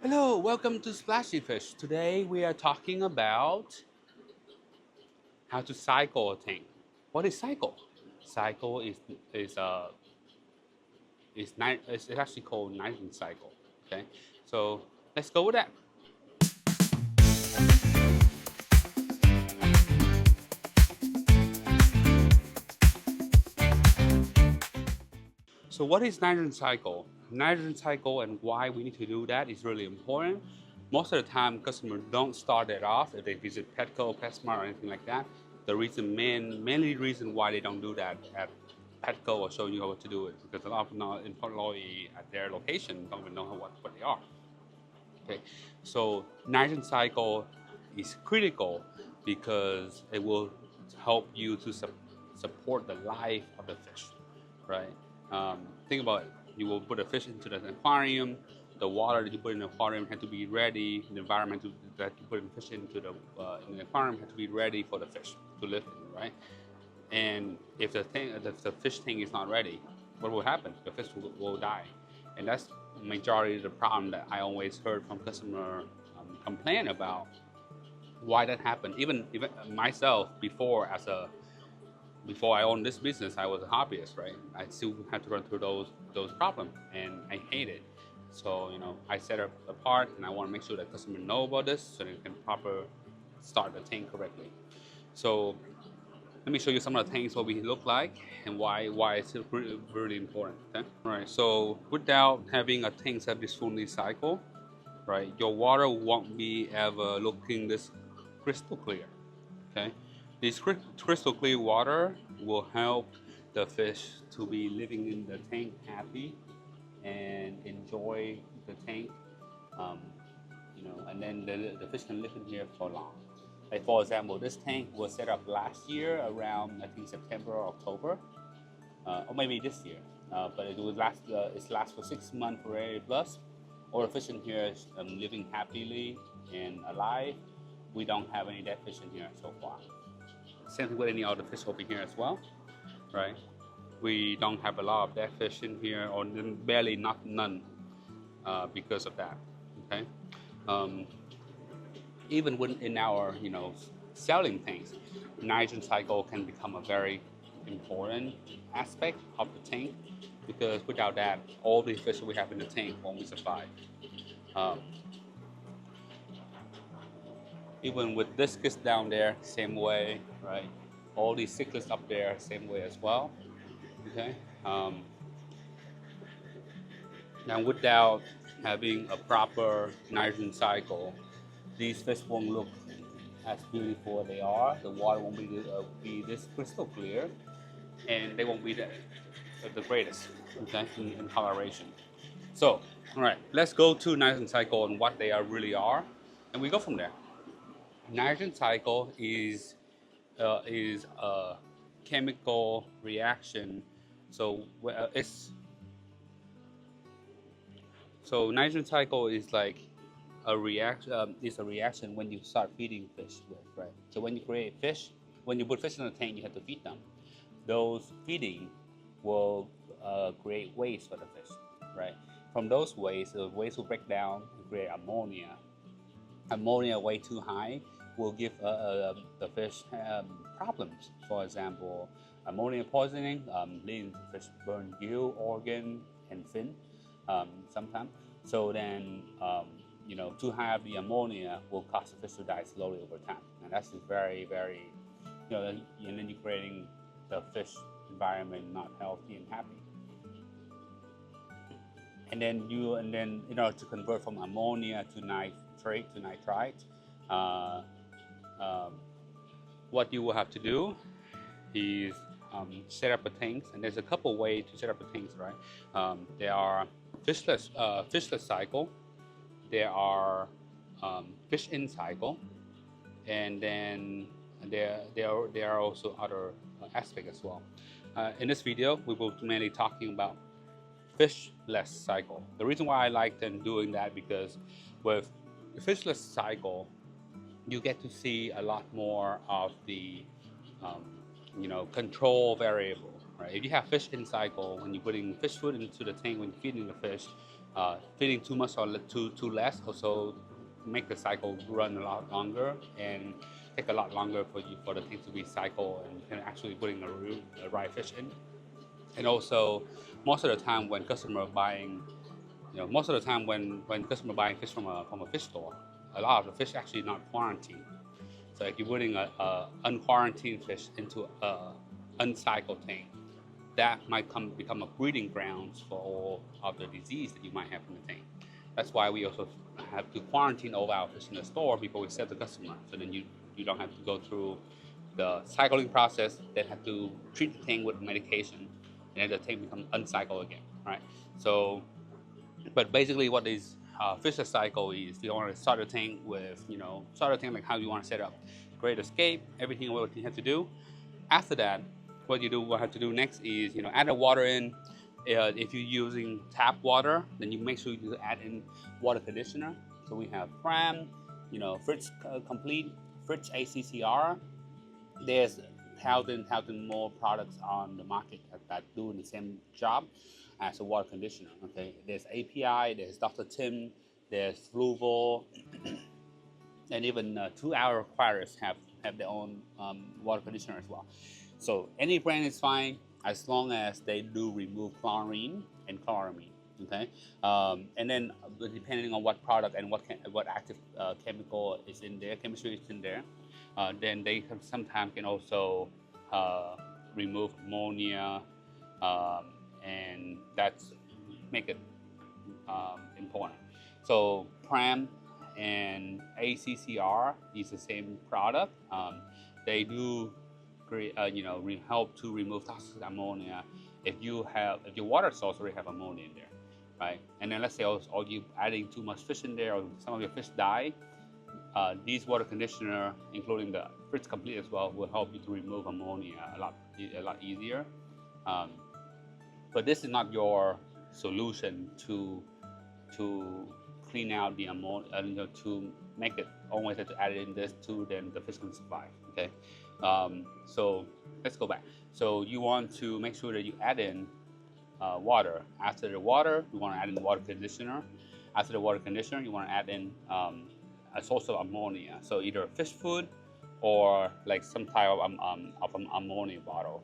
Hello, welcome to Splashy Fish. Today we are talking about how to cycle a tank. What is cycle? Cycle is it's actually called nitrogen cycle. Okay, so let's go with that. So what is nitrogen cycle? Nitrogen cycle and why we need to do that is really important. Most of the time, customers don't start it off if they visit Petco, PetSmart, or anything like that. The reason, mainly reason why they don't do that at Petco or showing you how to do it because a lot of employees at their location don't even know what they are. Okay, so nitrogen cycle is critical because it will help you to support the life of the fish, right? Think about it. You will put a fish into the aquarium. The water that you put in the aquarium had to be ready. The environment that you put the fish into in the aquarium had to be ready for the fish to live in, right? And if the fish tank is not ready, what will happen? The fish will die, and that's majority of the problem that I always heard from customer complain about why that happened. Even myself before I owned this business, I was a hobbyist, right? I still had to run through those problems, and I hate it. So I set it apart, and I want to make sure that customers know about this so they can proper start the tank correctly. So let me show you some of the things what we look like and why it's really important. Okay. All right. So without having a tank that is fully cycle, right, your water won't be ever looking this crystal clear. Okay. This crystal clear water will help the fish to be living in the tank happy and enjoy the tank. Um, and then the fish can live in here for long. Like for example, this tank was set up last year around I think September or October, or maybe this year. But it will last. It's last for 6 months for area plus. All the fish in here is living happily and alive. We don't have any dead fish in here so far. Same thing with any other fish over here as well, right? We don't have a lot of dead fish in here, or barely none, because of that. Okay. Um, Even when in our selling things, nitrogen cycle can become a very important aspect of the tank because without that, all the fish we have in the tank won't be survive. Um, Even with discus down there, same way, right? All these cichlids up there, same way as well. Okay. Now, without having a proper nitrogen cycle, these fish won't look as beautiful as they are. The water won't be this crystal clear, and they won't be the greatest, okay, in coloration. So, all right, let's go to nitrogen cycle and what they really are, and we go from there. Nitrogen cycle is a chemical reaction. So it's so nitrogen cycle is like a reaction. Is a reaction when you start feeding fish with, right? So when you create fish, when you put fish in a tank, you have to feed them. Those feeding will create waste for the fish, right? From those waste, the waste will break down and create ammonia. Ammonia way too high will give the fish problems. For example, ammonia poisoning, leading to fish burn gill, organ, and fin sometimes. So then, too high of the ammonia will cause the fish to die slowly over time, and that's very, very, and then you're creating the fish environment not healthy and happy. And then in order to convert from ammonia to nitrite, uh, um, what you will have to do is set up a tank, and there's a couple ways to set up a tank, right? There are fishless cycle, there are fish in cycle, and then there are also other aspects as well. In this video, we will be mainly talking about fishless cycle. The reason why I like them doing that because with fishless cycle, you get to see a lot more of the um, control variable. Right? If you have fish in cycle, when you're putting fish food into the tank, when you're feeding the fish, feeding too much or too less also make the cycle run a lot longer and take a lot longer for the thing to be cycle and can actually putting the right fish in. And also, most of the time when customer buying, most of the time when customer buying fish from a fish store, a lot of the fish actually not quarantined. So if you're putting a unquarantined fish into a uncycled tank, that might become a breeding grounds for all of the disease that you might have in the tank. That's why we also have to quarantine all our fish in the store before we sell to customer. So then you don't have to go through the cycling process, then have to treat the tank with medication, and then the tank becomes uncycled again, right? So, but basically what is Fishless Cycle is you want to start a tank with, start a tank like how you want to set up. Create escape, everything what you have to do. After that, what have to do next is, add the water in. If you're using tap water, then you make sure you add in water conditioner. So we have Pram, Fritz Complete, Fritz ACCR. There's thousand more products on the market that do the same job as a water conditioner. Okay, there's API, there's Dr. Tim, there's Fluval, and even 2-hour aquariums have their own water conditioner as well. So any brand is fine as long as they do remove chlorine and chloramine. Okay, and then depending on what product and what active chemical is in there, chemistry is in there, then they sometimes can also remove ammonia, and that's make it important. So Pram and ACCR is the same product. They do help to remove toxic ammonia if your water source already have ammonia in there, right? And then let's say also you adding too much fish in there, or some of your fish die. These water conditioner, including the Fritz Complete as well, will help you to remove ammonia a lot easier. But this is not your solution to clean out the ammonia, to make it always have to add it in this too, then the fish can survive. Okay, so let's go back. So you want to make sure that you add in water. After the water, you want to add in water conditioner. After the water conditioner, you want to add in a source of ammonia. So either fish food or like some type of an ammonia bottle,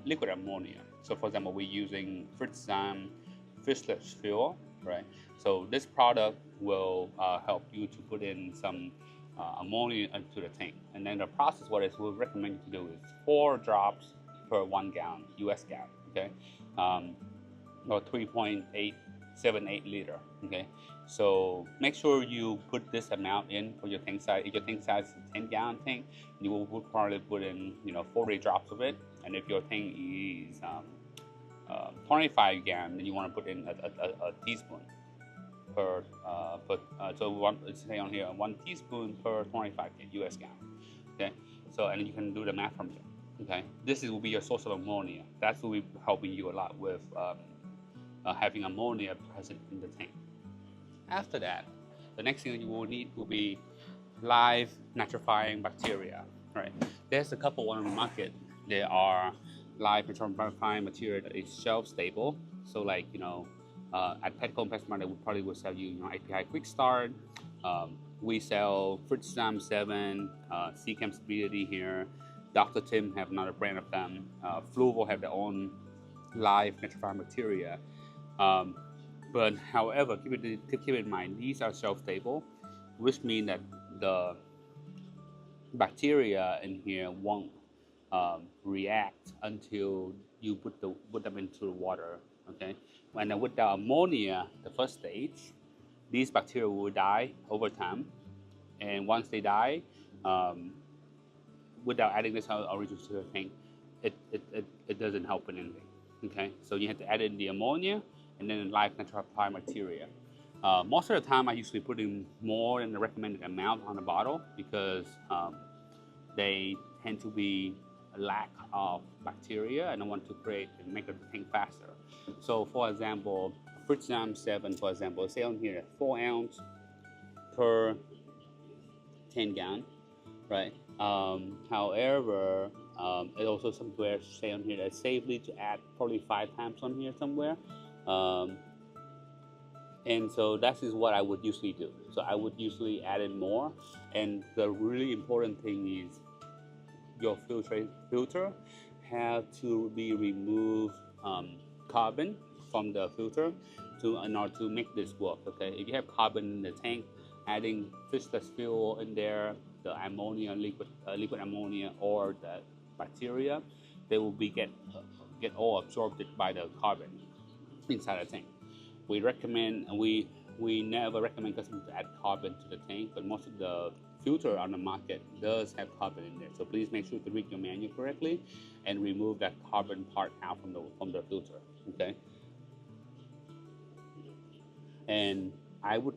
liquid ammonia. So for example, we're using Fritz Fishless Fuel, right? So this product will help you to put in some ammonia into the tank. And then the process, we'll recommend you to do is 4 drops per 1 gallon, US gallon, okay? Or 3.878 liter, okay? So make sure you put this amount in for your tank size. If your tank size is a 10-gallon tank, you will probably put in 40 drops of it. And if your tank is 25 gallon, then you want to put in a teaspoon per. Say on here 1 teaspoon per 25 US gallon. Okay, so and you can do the math from here. Okay, this will be your source of ammonia. That's will be helping you a lot with having ammonia present in the tank. After that, the next thing you will need will be live nitrifying bacteria. Right? There's a couple on the market. There are live nitrifying material that is shelf stable. So like at Petco and PetSmart, they probably will sell you API Quick Start. We sell Fritz 7, Seachem Stability here. Dr. Tim have another brand of them. Fluval have their own live nitrifying material. But however, keep in mind, these are shelf stable, which means that the bacteria in here won't react until you put them into the water. Okay, and with the ammonia, the first stage, these bacteria will die over time, and once they die, without adding this original to the tank, it doesn't help in anything. Okay, so you have to add in the ammonia and then live nitrifying material. Most of the time, I usually put in more than the recommended amount on the bottle because they tend to be a lack of bacteria, and I want to create and make the tank faster. So, for example, Fritz 7, for example, say on here 4 ounce per 10 gallon, right? However, it also somewhere say on here that it's safely to add probably 5 times on here somewhere. And so that is what I would usually do. So I would usually add in more. And the really important thing is your filter have to be removed carbon from the filter in order to make this work. Okay, if you have carbon in the tank, adding fishless fuel in there, the ammonia, liquid ammonia, or the bacteria, they will get all absorbed by the carbon inside the tank. We never recommend customers to add carbon to the tank, but most of the filter on the market does have carbon in there. So please make sure to read your manual correctly and remove that carbon part out from the filter. Okay. And I would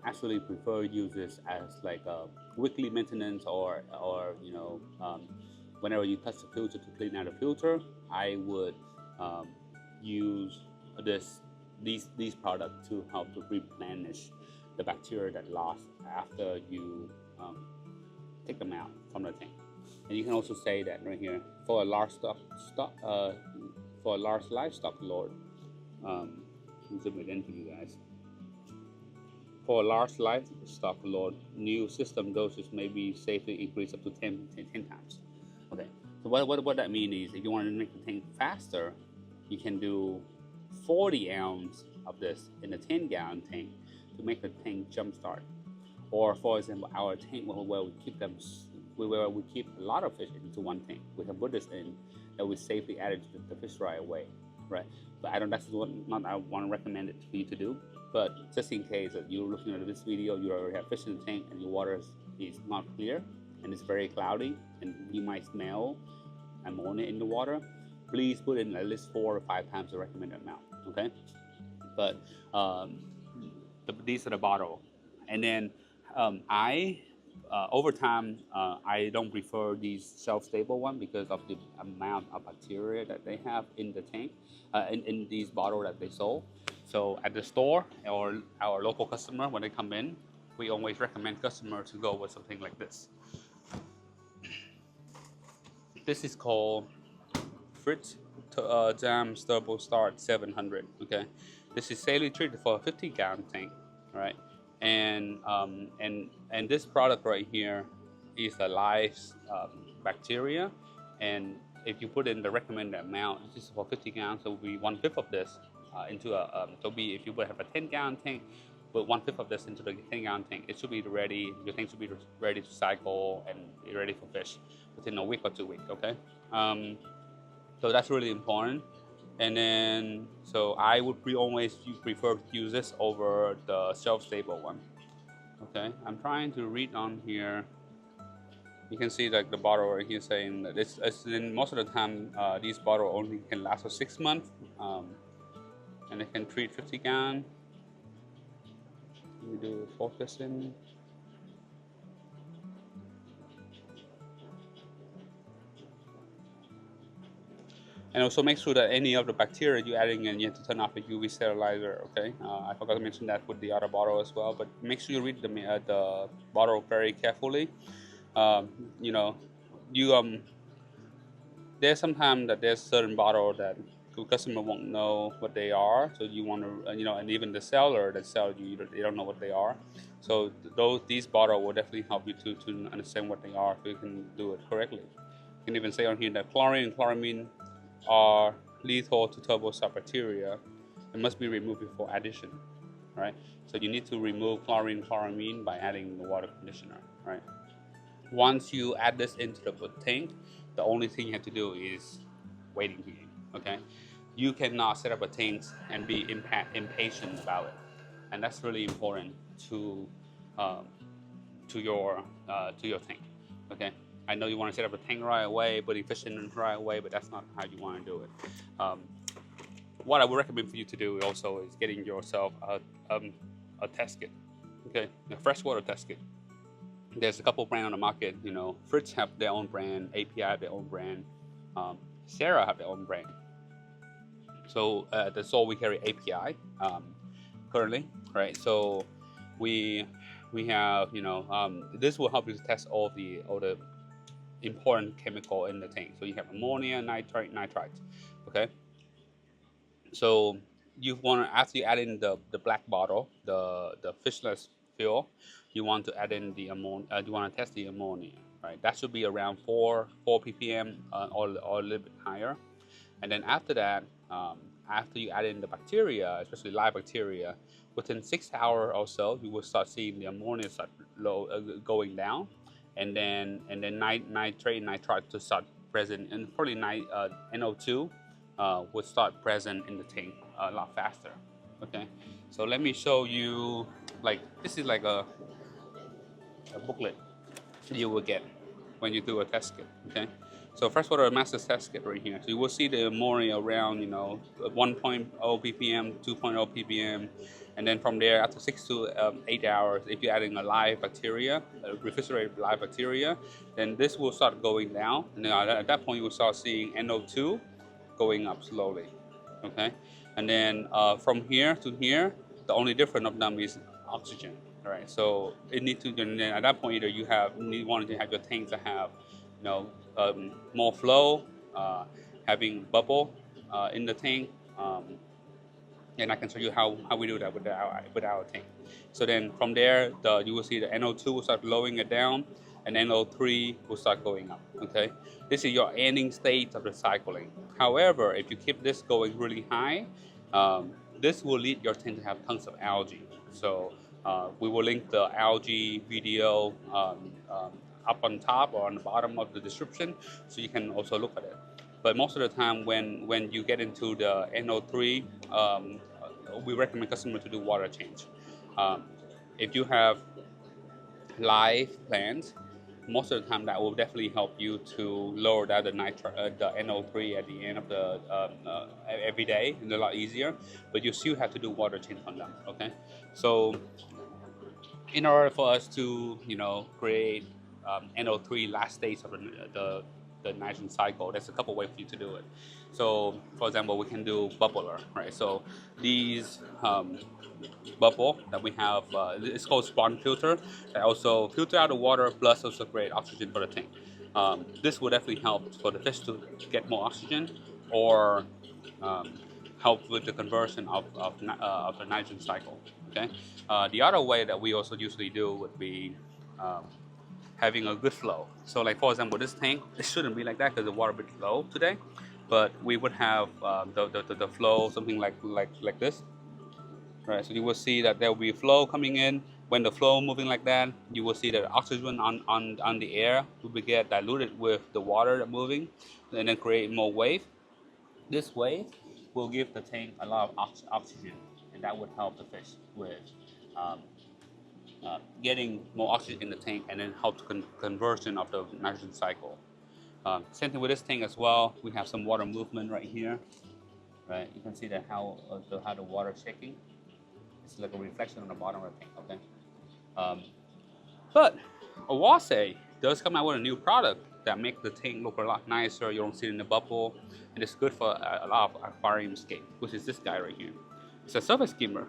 actually prefer use this as like a weekly maintenance, or whenever you touch the filter to clean out the filter, I would use this these products to help to replenish the bacteria that lost after you take them out from the tank. And you can also say that right here for a large for a large livestock load. Zoom it in for you guys. For a large livestock load, new system doses may be safely increased up to 10 times. Okay, so what that means is if you want to make the tank faster, you can do 40 ounces of this in a 10-gallon tank to make the tank jumpstart. Or for example, our tank where we keep a lot of fish into one tank, we can put this in that we safely add it to the fish right away, right? But that's what not I want to recommend it for you to do. But just in case that you're looking at this video, you already have fish in the tank and your water is not clear and it's very cloudy and you might smell ammonia in the water, please put in at least 4 or 5 times the recommended amount. Okay, but these are the bottle, and then over time I don't prefer these shelf-stable one because of the amount of bacteria that they have in the tank, in these bottles that they sold. So at the store or our local customer, when they come in, we always recommend customer to go with something like this. This is called Fritz Jam Turbo Start 700. Okay, this is safely treated for a 50-gallon tank, right? And this product right here is a live bacteria, and if you put in the recommended amount, this is for 50 gallons, so it will be 1/5 of this into a if you would have a 10-gallon tank, put 1/5 of this into the 10-gallon tank, it should be ready. Your tank should be ready to cycle and ready for fish within a week or 2 weeks. Okay, so that's really important. And then so I would always prefer to use this over the shelf-stable one. Okay, I'm trying to read on here. You can see like the bottle right here saying that it's in most of the time these bottles only can last for 6 months, and it can treat 50 gallon. Let me do focusing. And also make sure that any of the bacteria you're adding in, you have to turn off the UV sterilizer. Okay, I forgot to mention that with the other bottle as well. But make sure you read the bottle very carefully. You know, there's sometimes that there's certain bottle that the customer won't know what they are, so you want to and even the seller that sell you, they don't know what they are. So these bottles will definitely help you to understand what they are, so you can do it correctly. You can even say on here that chlorine and chloramine are lethal to turbo-start bacteria and must be removed before addition, right? So you need to remove chlorine and chloramine by adding the water conditioner, right? Once you add this into the tank, the only thing you have to do is waiting game. Okay, you cannot set up a tank and be impatient about it, and that's really important to your tank. Okay, I know you want to set up a tank right away, put fish in right away, but that's not how you want to do it. What I would recommend for you to do also is getting yourself a test kit. Okay, a freshwater test kit. There's a couple brands on the market. Fritz have their own brand, API have their own brand, Sarah have their own brand. So the Soul we carry API currently, right? So we have this will help you to test all the important chemical in the tank. So you have ammonia, nitrite, nitrites. Okay. So you want to, after you add in the black bottle, the fishless fuel, you want to add in the ammonia. You want to test the ammonia, right? That should be around 4 ppm or a little bit higher. And then after that, after you add in the bacteria, especially live bacteria, within 6 hours or so, you will start seeing the ammonia start going down, and then nitrate and nitrite to start present, and probably NO2 would start present in the tank a lot faster. Okay, so let me show you. Like this is like a booklet you will get when you do a test kit. Okay, so freshwater master test kit right here. So you will see the ammonia around 1.0 ppm, 2.0 ppm, and then from there after 6 to 8 hours, if you're adding a live bacteria, a refrigerated live bacteria, then this will start going down, and then at that point you will start seeing NO2 going up slowly. Okay, and then from here to here, the only difference of them is oxygen. All right, so it needs to. And then at that point, either you wanted to have your tanks to have, more flow, having bubble in the tank, and I can show you how we do that with our tank. So then from there, you will see the NO2 will start lowering it down, and NO3 will start going up. Okay, this is your ending state of the cycling. However, if you keep this going really high, this will lead your tank to have tons of algae. So we will link the algae video up on top or on the bottom of the description, so you can also look at it. But most of the time, when you get into the NO3, we recommend customers to do water change. If you have live plants, most of the time that will definitely help you to lower down the NO3 at the end of the every day, and a lot easier. But you still have to do water change on them. Okay, so in order for us to create NO3 last stage of the nitrogen cycle, there's a couple ways for you to do it. So, for example, we can do bubbler, right? So these bubble that we have, it's called spawn filter, that also filter out the water plus also create oxygen for the tank. This will definitely help for the fish to get more oxygen, or help with the conversion of the nitrogen cycle. Okay. The other way that we also usually do would be having a good flow. So, like for example, this tank, it shouldn't be like that because the water a bit low today, but we would have the flow something like this. Right, so you will see that there will be flow coming in. When the flow moving like that, you will see that oxygen on the air will get diluted with the water moving, and then create more wave. This wave will give the tank a lot of oxygen, and that would help the fish with um, getting more oxygen in the tank, and then help conversion of the nitrogen cycle. Same thing with this tank as well. We have some water movement right here. Right, you can see that how the water is shaking. It's like a reflection on the bottom of the tank. Okay, but Awase does come out with a new product that makes the tank look a lot nicer. You don't see it in the bubble, and it's good for a lot of Aquariumscape, which is this guy right here. It's a surface skimmer.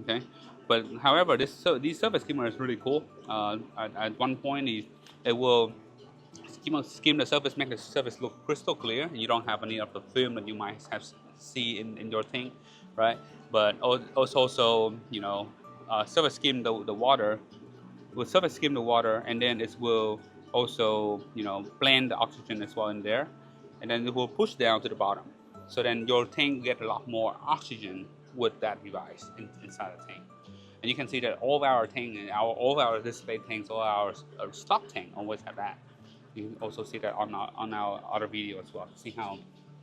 Okay, but however, these surface skimmer is really cool. At one point, it will skim the surface, make the surface look crystal clear, and you don't have any of the film that you might have see in your tank, right? But also, surface skim the water, will surface skim the water, and then it will also, blend the oxygen as well in there, and then it will push down to the bottom. So then your tank get a lot more oxygen with that device inside the tank. And you can see that all of our tank and all of our display tanks, all our stock tank always have that. You can also see that on our other video as well. See how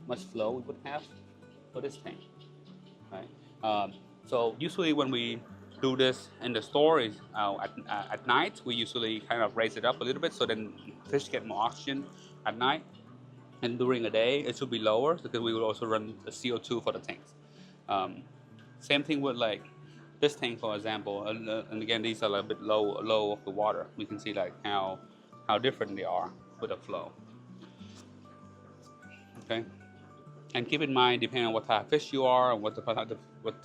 much flow we would have for this tank, right? So usually when we do this in the store is at night, we usually kind of raise it up a little bit so then fish get more oxygen at night. And during the day, it should be lower because we will also run the CO2 for the tanks. Same thing with like this tank, for example, and again, these are a bit low of the water. We can see like how different they are with the flow. Okay, and keep in mind, depending on what type of fish you are and what type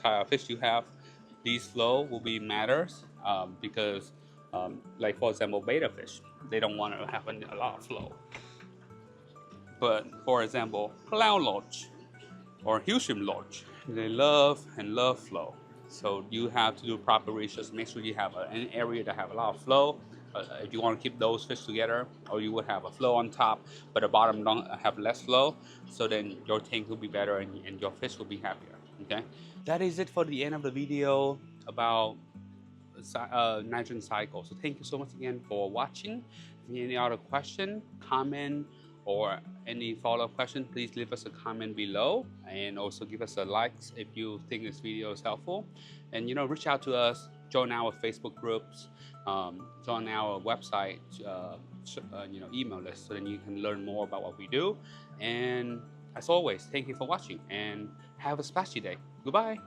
of fish you have, these flow will be matters because, like for example, betta fish, they don't want to have a lot of flow. But for example, clown lodge or Husum lodge, They love and love flow. So you have to do proper research. Make sure you have an area that have a lot of flow. If you want to keep those fish together, or you would have a flow on top, but the bottom don't have less flow. So then your tank will be better, and your fish will be happier. Okay, that is it for the end of the video about nitrogen cycle. So thank you so much again for watching. If you have any other question, comment, or any follow-up question, please leave us a comment below, and also give us a like if you think this video is helpful. And reach out to us, join our Facebook groups, join our website, email list, so then you can learn more about what we do. And as always, thank you for watching, and have a splashy day. Goodbye.